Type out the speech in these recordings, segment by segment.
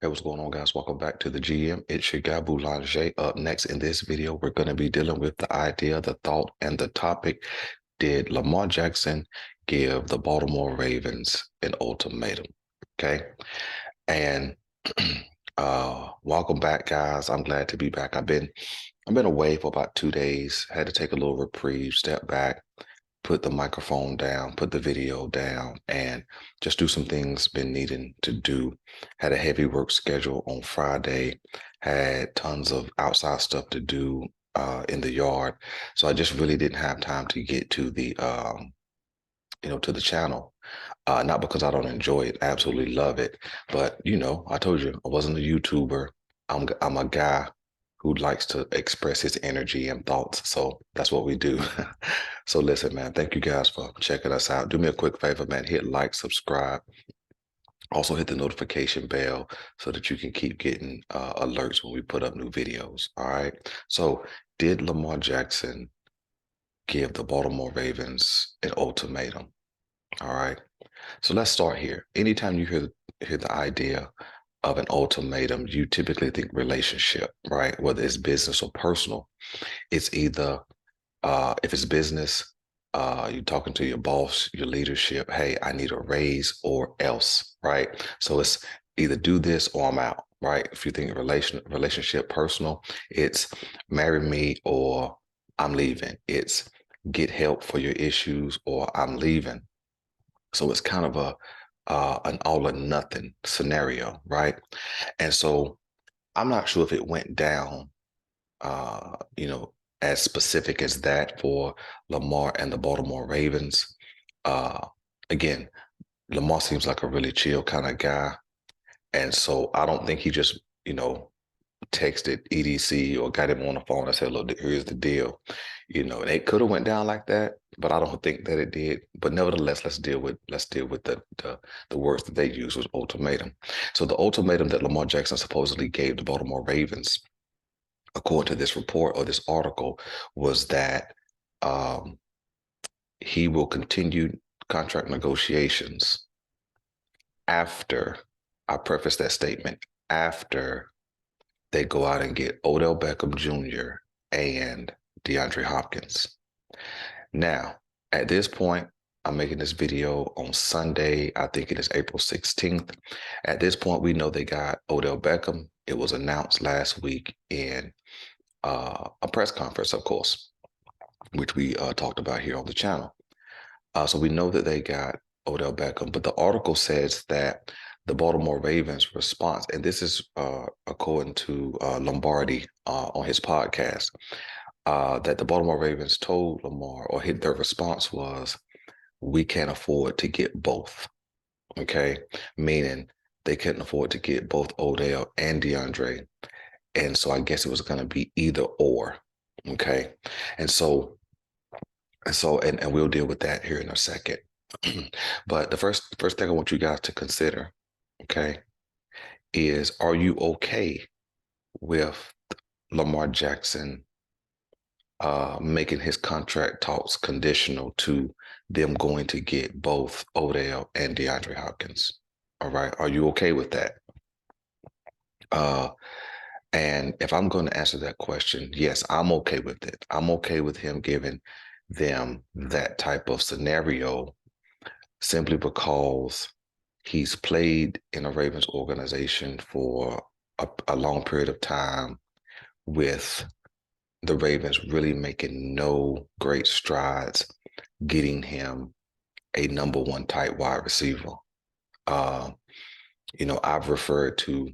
Hey, what's going on, guys? Welcome back to the GM. It's your guy Boulanger. Up next in this video, we're going to be dealing with the idea, the thought, and the topic. Did Lamar Jackson give the Baltimore Ravens an ultimatum? Okay. And welcome back, guys. I'm glad to be back. I've been away for about 2 days. Had to take a little reprieve, step back, put the microphone down, put the video down, and just do some things been needing to do. Had a heavy work schedule on Friday, had tons of outside stuff to do in the yard. So I just really didn't have time to get to the channel. Not because I don't enjoy it, I absolutely love it. But I told you I wasn't a YouTuber. I'm a guy who likes to express his energy and thoughts. So that's what we do. So listen, man, thank you guys for checking us out. Do me a quick favor, man. Hit like, subscribe. Also hit the notification bell so that you can keep getting alerts when we put up new videos. All right. So did Lamar Jackson give the Baltimore Ravens an ultimatum? All right. So let's start here. Anytime you hear the idea of an ultimatum, you typically think relationship, right? Whether it's business or personal. It's either if it's business, you're talking to your boss, your leadership, hey, I need a raise or else, right? So it's either do this or I'm out, right? If you think relationship personal, it's marry me or I'm leaving. It's get help for your issues or I'm leaving. So it's kind of an all or nothing scenario, right? And so I'm not sure if it went down, uh, you know, as specific as that for Lamar and the Baltimore Ravens. Uh, Again, Lamar seems like a really chill kind of guy, and so I don't think he just, texted EDC or got him on the phone and said, "Look, here's the deal." And it could have went down like that, but I don't think that it did. But nevertheless, let's deal with the words that they used was ultimatum. So the ultimatum that Lamar Jackson supposedly gave the Baltimore Ravens, according to this report or this article, was that um, he will continue contract negotiations after, I preface that statement, after they go out and get Odell Beckham Jr. and DeAndre Hopkins. Now, at this point, I'm making this video on Sunday. I think it is April 16th. At this point, we know they got Odell Beckham. It was announced last week in a press conference, of course, which we talked about here on the channel. So we know that they got Odell Beckham, but the article says that the Baltimore Ravens response, and this is according to Lombardi on his podcast, that the Baltimore Ravens told Lamar, or their response was, we can't afford to get both. Okay. Meaning they couldn't afford to get both Odell and DeAndre. And so I guess it was going to be either or. Okay. And so, and we'll deal with that here in a second. But the first thing I want you guys to consider, okay, is are you okay with Lamar Jackson making his contract talks conditional to them going to get both Odell and DeAndre Hopkins? All right. Are you okay with that? Uh, and if I'm going to answer that question, yes, I'm okay with it. I'm okay with him giving them that type of scenario simply because he's played in a Ravens organization for a long period of time with the Ravens really making no great strides getting him a number one type wide receiver. Uh, I've referred to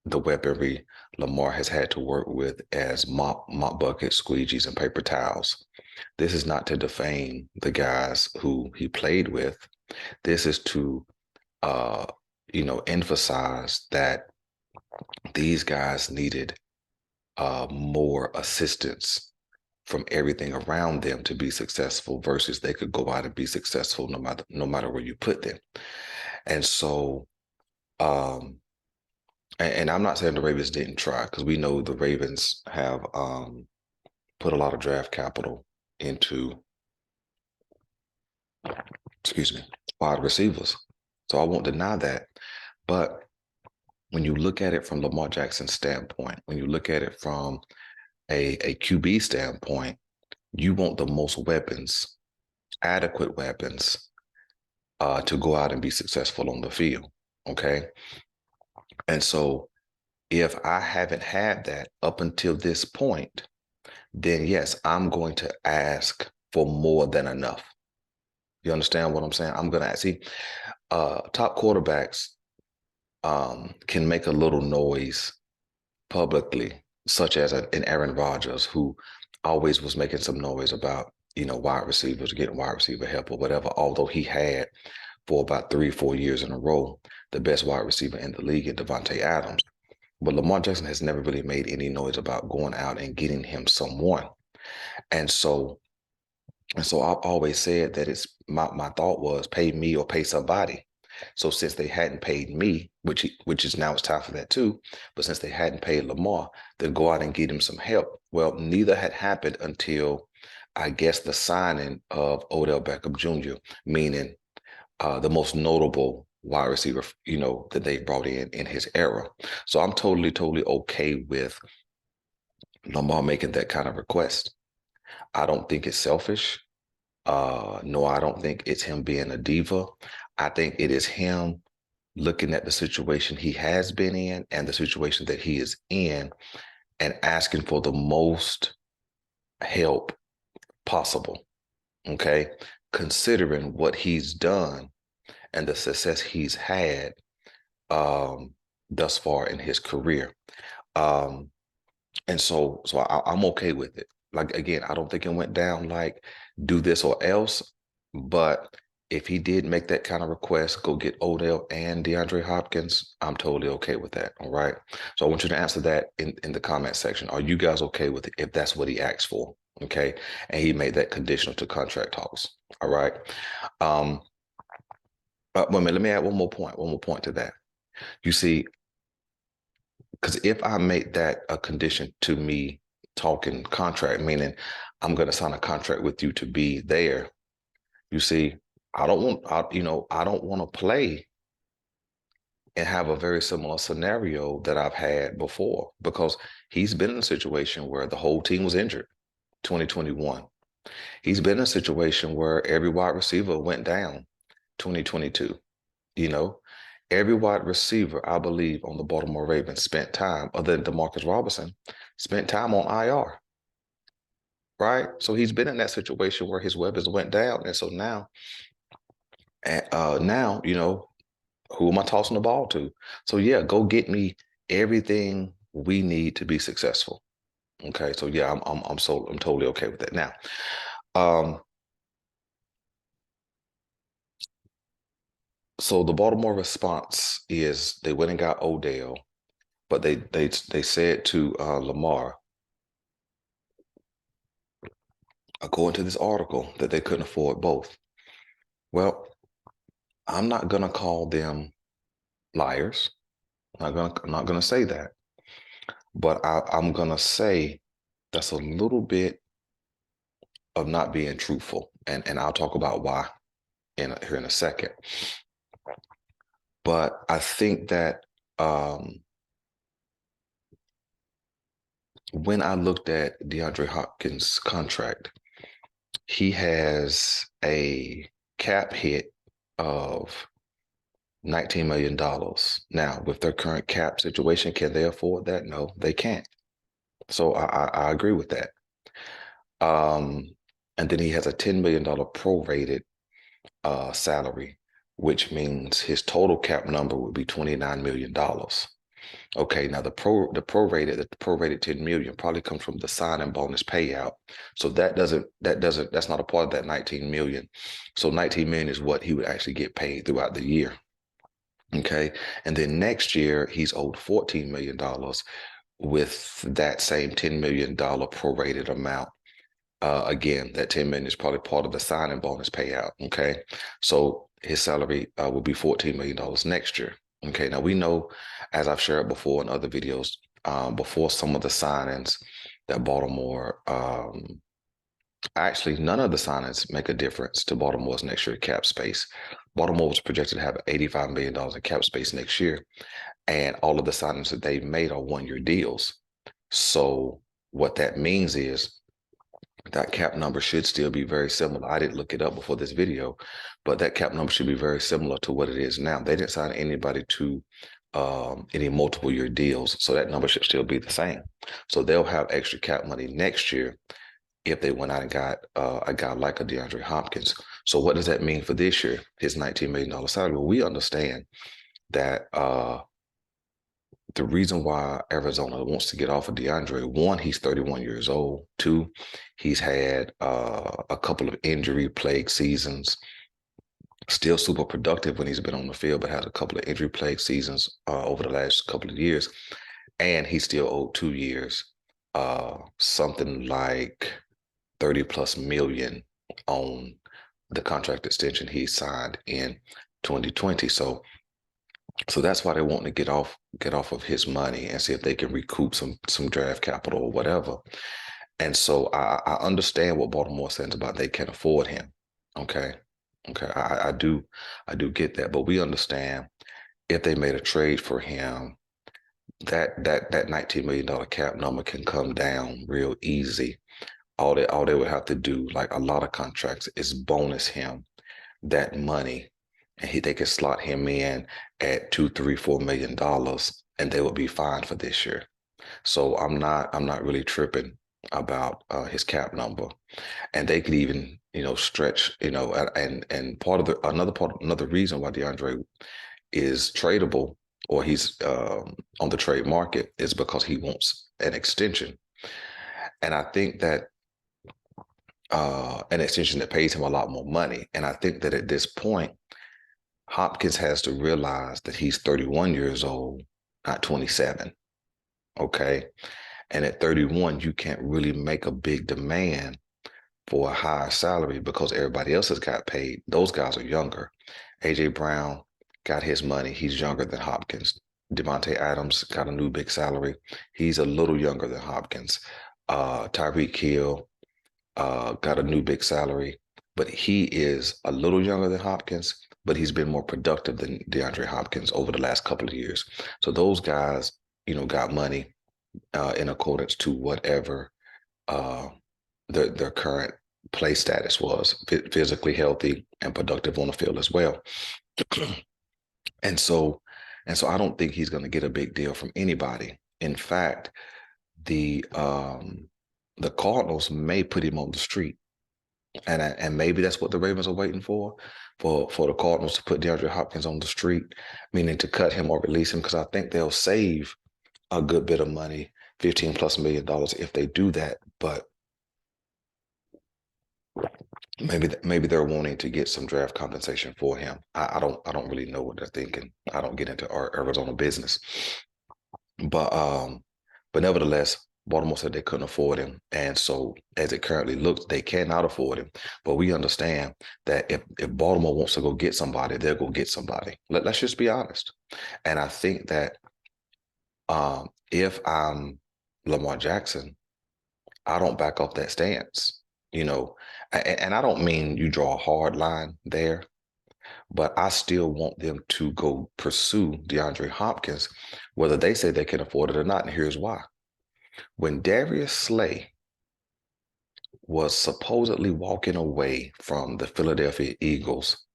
the weaponry Lamar has had to work with as mop buckets, squeegees, and paper towels. This is not to defame the guys who he played with. This is to, emphasize that these guys needed more assistance from everything around them to be successful versus they could go out and be successful no matter where you put them. And so, and I'm not saying the Ravens didn't try, because we know the Ravens have put a lot of draft capital into, excuse me, wide receivers. So I won't deny that. But when you look at it from Lamar Jackson's standpoint, when you look at it from a QB standpoint, you want the most weapons, adequate weapons, to go out and be successful on the field. Okay. And so if I haven't had that up until this point, then yes, I'm going to ask for more than enough. You understand what I'm saying? I'm going to ask. See, top quarterbacks can make a little noise publicly, such as an Aaron Rodgers, who always was making some noise about, wide receivers, getting wide receiver help or whatever, although he had for about 3-4 years in a row the best wide receiver in the league in Devontae Adams. But Lamar Jackson has never really made any noise about going out and getting him someone. And so I've always said that it's my thought was pay me or pay somebody. So since they hadn't paid me, which is now it's time for that too, but since they hadn't paid Lamar, then go out and get him some help. Well, neither had happened until I guess the signing of Odell Beckham Jr., meaning the most notable wide receiver, that they brought in his era. So I'm totally okay with Lamar making that kind of request. I don't think it's selfish. No, I don't think it's him being a diva. I think it is him looking at the situation he has been in and the situation that he is in and asking for the most help possible. Okay. Considering what he's done and the success he's had thus far in his career. And so I'm okay with it. Like, again, I don't think it went down like do this or else, but if he did make that kind of request, go get Odell and DeAndre Hopkins, I'm totally okay with that. All right. So I want you to answer that in the comment section. Are you guys okay with it if that's what he asked for? Okay. And he made that conditional to contract talks. All right. Wait a minute, let me add one more point to that. You see, because if I make that a condition to me talking contract, meaning I'm going to sign a contract with you to be there, you see, I don't want to play and have a very similar scenario that I've had before, because he's been in a situation where the whole team was injured, 2021. He's been in a situation where every wide receiver went down, 2022. Every wide receiver, I believe, on the Baltimore Ravens spent time, other than DeMarcus Robinson, spent time on IR, right? So he's been in that situation where his weapons went down. And so now, who am I tossing the ball to? So yeah, go get me everything we need to be successful. Okay, so yeah, I'm totally okay with that. Now, so the Baltimore response is they went and got Odell, but they said to Lamar, according to this article, that they couldn't afford both. Well, I'm not gonna call them liars. I'm not gonna say that, but I'm gonna say that's a little bit of not being truthful, and I'll talk about why here in a second. But I think that when I looked at DeAndre Hopkins' contract, he has a cap hit of $19 million. Now, with their current cap situation, can they afford that? No, they can't. So I agree with that. And then he has a $10 million prorated salary, which means his total cap number would be $29 million. Okay, now the prorated 10 million probably comes from the signing bonus payout. So that's not a part of that 19 million. So 19 million is what he would actually get paid throughout the year. Okay. And then next year he's owed $14 million with that same $10 million prorated amount. Again, that 10 million is probably part of the signing bonus payout. Okay. So his salary will be $14 million next year. Okay. Now we know, as I've shared before in other videos, before some of the signings that Baltimore Actually, none of the signings make a difference to Baltimore's next year cap space. Baltimore was projected to have $85 million in cap space next year, and all of the signings that they've made are one-year deals. So what that means is that cap number should still be very similar. I didn't look it up before this video, but that cap number should be very similar to what it is now. They didn't sign anybody to any multiple year deals, so that number should still be the same. So they'll have extra cap money next year if they went out and got a guy like a DeAndre Hopkins. So what does that mean for this year? His $19 million salary. Well, we understand that the reason why Arizona wants to get off of DeAndre, one, he's 31 years old. Two, he's had a couple of injury-plagued seasons. Still super productive when he's been on the field, but has a couple of injury-plagued seasons over the last couple of years. And he's still owed 2 years, something like 30 plus million on the contract extension he signed in 2020. So that's why they want to get off of his money and see if they can recoup some draft capital or whatever. And so I understand what Baltimore says about they can't afford him. Okay. Okay. I do get that. But we understand if they made a trade for him, that $19 million cap number can come down real easy. All they would have to do, like a lot of contracts, is bonus him that money, and they could slot him in at $2, $3, $4 million, and they would be fine for this year. So I'm not really tripping about his cap number, and they could even stretch and another reason why DeAndre is tradable, or he's on the trade market, is because he wants an extension, and I think that an extension that pays him a lot more money. And I think that at this point, Hopkins has to realize that he's 31 years old, not 27. Okay. And at 31, you can't really make a big demand for a higher salary because everybody else has got paid. Those guys are younger. AJ Brown got his money. He's younger than Hopkins. Devontae Adams got a new big salary. He's a little younger than Hopkins. Tyreek Hill got a new big salary, but he is a little younger than Hopkins, but he's been more productive than DeAndre Hopkins over the last couple of years. So those guys, got money in accordance to whatever their current play status was, physically healthy and productive on the field as well. And so I don't think he's going to get a big deal from anybody. In fact, the Cardinals may put him on the street, and maybe that's what the Ravens are waiting for the Cardinals to put DeAndre Hopkins on the street, meaning to cut him or release him, because I think they'll save a good bit of money, $15+ million, if they do that. But maybe they're wanting to get some draft compensation for him. I don't really know what they're thinking. I don't get into our Arizona business, but nevertheless, Baltimore said they couldn't afford him. And so as it currently looks, they cannot afford him. But we understand that if Baltimore wants to go get somebody, they'll go get somebody. Let's just be honest. And I think that if I'm Lamar Jackson, I don't back off that stance, and I don't mean you draw a hard line there, but I still want them to go pursue DeAndre Hopkins, whether they say they can afford it or not. And here's why. When Darius Slay was supposedly walking away from the Philadelphia Eagles,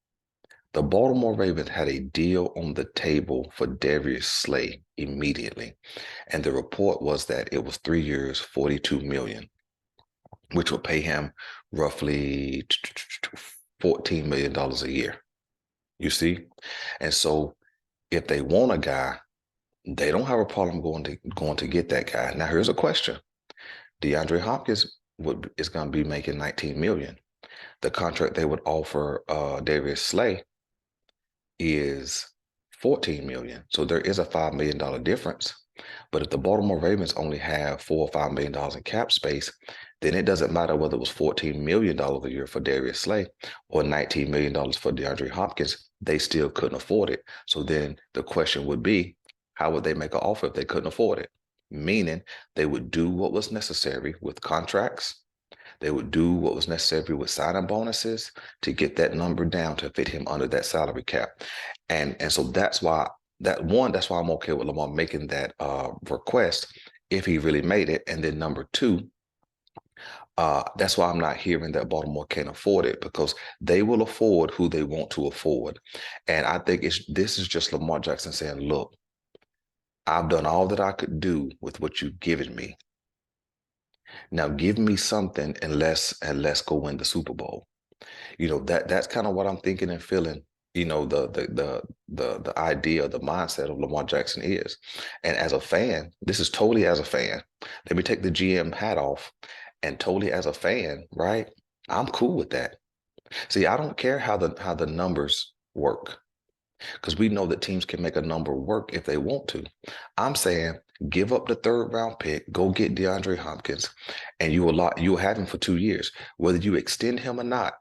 the Baltimore Ravens had a deal on the table for Darius Slay immediately. And the report was that it was 3 years, $42 million, which would pay him roughly $14 million a year. You see? And so if they want a guy, they don't have a problem going to get that guy. Now, here's a question. DeAndre Hopkins is going to be making $19 million. The contract they would offer Darius Slay is $14 million. So there is a $5 million difference. But if the Baltimore Ravens only have $4 or $5 million in cap space, then it doesn't matter whether it was $14 million a year for Darius Slay or $19 million for DeAndre Hopkins. They still couldn't afford it. So then the question would be, how would they make an offer if they couldn't afford it? Meaning they would do what was necessary with contracts. They would do what was necessary with signing bonuses to get that number down to fit him under that salary cap. And so that's why I'm okay with Lamar making that request if he really made it. And then number two, that's why I'm not hearing that Baltimore can't afford it, because they will afford who they want to afford. And I think this is just Lamar Jackson saying, look, I've done all that I could do with what you've given me. Now give me something and let's go win the Super Bowl. That's kind of what I'm thinking and feeling. The idea, the mindset of Lamar Jackson is. And as a fan, this is totally as a fan. Let me take the GM hat off, and totally as a fan, right? I'm cool with that. See, I don't care how the numbers work, because we know that teams can make a number work if they want to. I'm saying give up the third round pick, go get DeAndre Hopkins, and you will have him for 2 years. Whether you extend him or not,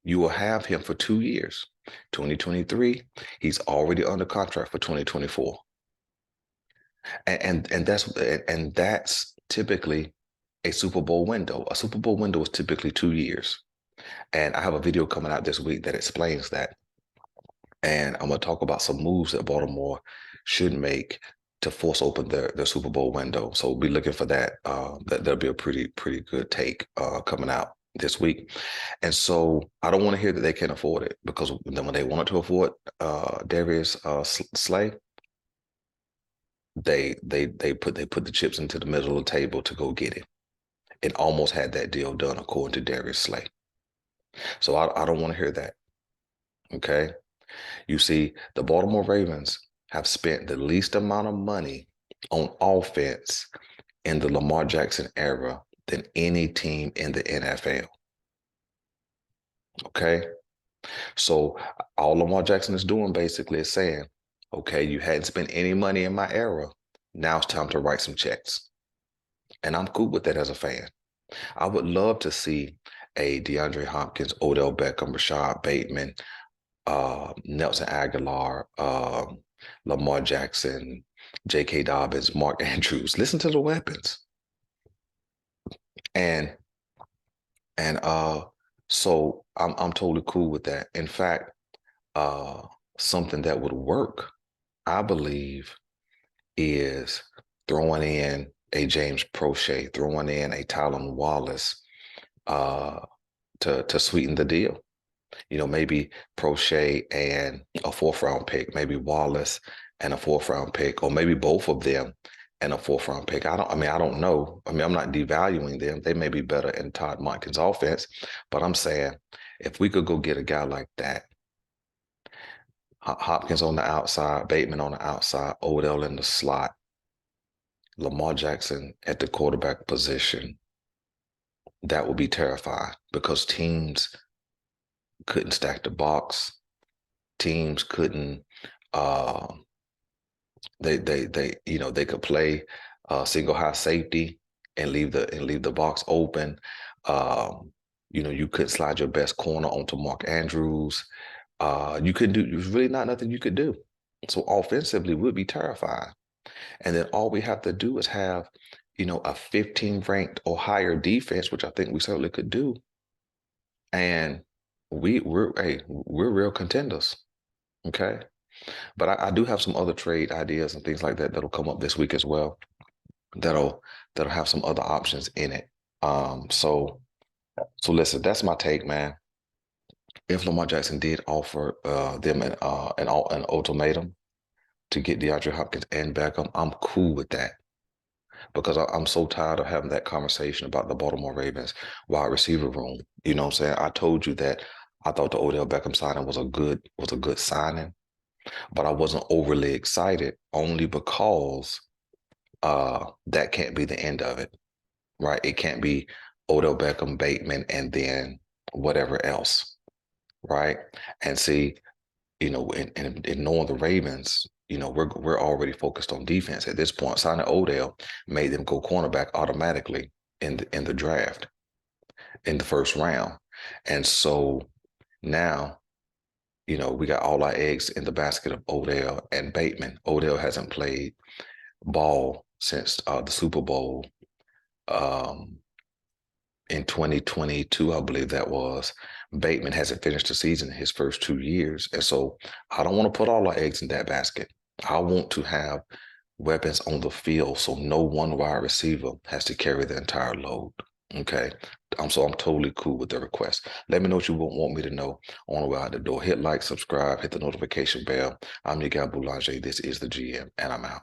you will have him for 2 years. 2023, he's already under contract for 2024. And that's typically a Super Bowl window. A Super Bowl window is typically 2 years. And I have a video coming out this week that explains that. And I'm going to talk about some moves that Baltimore should make to force open their Super Bowl window. So we'll be looking for that. That'll be a pretty good take coming out this week. And so I don't want to hear that they can't afford it, because then when they wanted to afford Darius Slay, they put the chips into the middle of the table to go get him, and almost had that deal done according to Darius Slay. So I don't want to hear that. Okay. You see, the Baltimore Ravens have spent the least amount of money on offense in the Lamar Jackson era than any team in the NFL. Okay. So all Lamar Jackson is doing basically is saying, okay, you hadn't spent any money in my era. Now it's time to write some checks. And I'm cool with that as a fan. I would love to see a DeAndre Hopkins, Odell Beckham, Rashad Bateman, Nelson Aguilar, Lamar Jackson, J.K. Dobbins, Mark Andrews. Listen to the weapons. And so I'm totally cool with that. In fact, something that would work, I believe, is throwing in a James Prochet, throwing in a Tylan Wallace to sweeten the deal. Maybe Prochet and a fourth round pick, maybe Wallace and a fourth round pick, or maybe both of them and a fourth round pick. I don't know. I'm not devaluing them. They may be better in Todd Monken's offense, but I'm saying if we could go get a guy like that, Hopkins on the outside, Bateman on the outside, Odell in the slot, Lamar Jackson at the quarterback position, that would be terrifying, because teams couldn't stack the box. Teams couldn't. They could play single high safety and leave the box open. You could slide your best corner onto Mark Andrews. You could do. There's really not nothing you could do. So offensively would be terrifying. And then all we have to do is have, a 15 ranked or higher defense, which I think we certainly could do. And we're real contenders. Okay. But I do have some other trade ideas and things like that that'll come up this week as well. That'll have some other options in it. So listen, that's my take, man. If Lamar Jackson did offer them an ultimatum to get DeAndre Hopkins and Beckham, I'm cool with that, because I'm so tired of having that conversation about the Baltimore Ravens wide receiver room. You know what I'm saying? I told you that I thought the Odell Beckham signing was a good signing, but I wasn't overly excited, only because that can't be the end of it, right? It can't be Odell Beckham, Bateman, and then whatever else, right? And see, in knowing the Ravens, we're already focused on defense at this point. Signing Odell made them go cornerback automatically in the draft in the first round, and so now, we got all our eggs in the basket of Odell and Bateman. Odell hasn't played ball since the Super Bowl in 2022, I believe that was, Bateman hasn't finished the season in his first 2 years. And so I don't want to put all our eggs in that basket. I want to have weapons on the field so no one wide receiver has to carry the entire load. Okay. I'm totally cool with the request. Let me know what you want me to know on the way out the door. Hit like, subscribe, hit the notification bell. I'm your guy Boulanger. This is the GM, and I'm out.